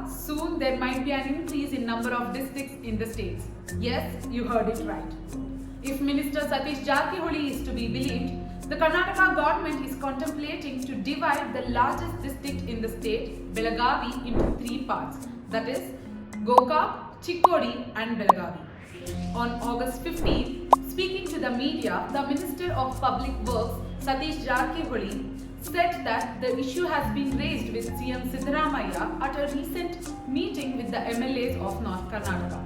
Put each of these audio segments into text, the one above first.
soon there might be an increase in number of districts in the states. Yes, you heard it right. If Minister Satish Jarkiholi is to be believed, the Karnataka government is contemplating to divide the largest district in the state, Belagavi, into three parts, that is, Gokak, Chikkodi and Belagavi. On August 15, speaking to the media, the Minister of Public Works, Satish Jarkiholi, said that the issue has been raised with CM Siddaramaiah at a recent meeting with the MLAs of North Karnataka.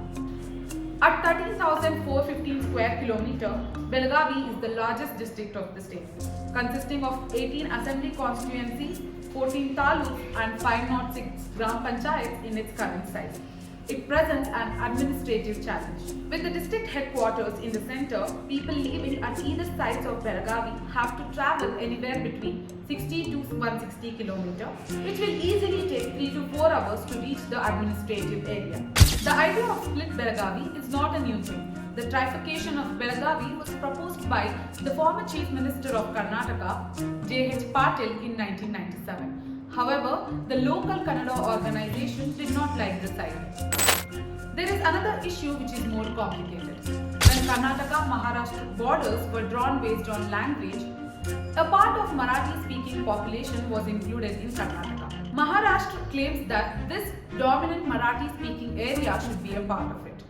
At 13,415 square kilometer, Belagavi is the largest district of the state, consisting of 18 assembly constituencies, 14 taluks and 506 gram panchayats in its current size. It presents an administrative challenge. With the district headquarters in the center, people living at either sides of Belagavi have to travel anywhere between 60 to 160 km, which will easily take 3 to 4 hours to reach the administrative area. The idea of split Belagavi is not a new thing. The trifurcation of Belagavi was proposed by the former Chief Minister of Karnataka, J.H. Patil, in 1997. However, the local Kannada organization did not like this idea. There is another issue which is more complicated. When Karnataka-Maharashtra borders were drawn based on language, a part of Marathi-speaking population was included in Karnataka. Maharashtra claims that this dominant Marathi-speaking area should be a part of it.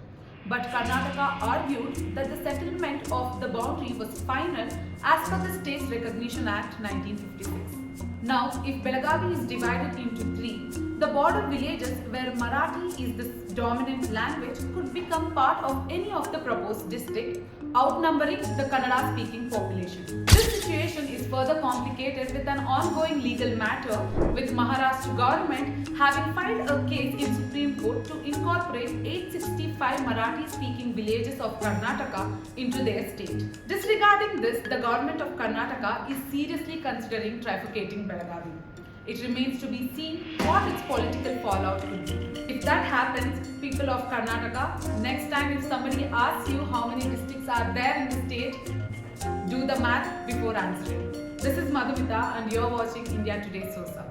But Karnataka argued that the settlement of the boundary was final as per the States Recognition Act 1956. Now, if Belagavi is divided into three, the border villages where Marathi is the dominant language could become part of any of the proposed district, outnumbering the Kannada-speaking population. This situation is further complicated with an ongoing legal matter, with Maharashtra government having filed a case in Supreme Court to incorporate 865 Marathi-speaking villages of Karnataka into their state. Disregarding this, the government of Karnataka is seriously considering trifurcating Belagavi. It remains to be seen what its political fallout could be. If that happens, people of Karnataka, next time if somebody asks you how many districts are there in the state, do the math before answering. This is Madhumita and you're watching India Today Sosa.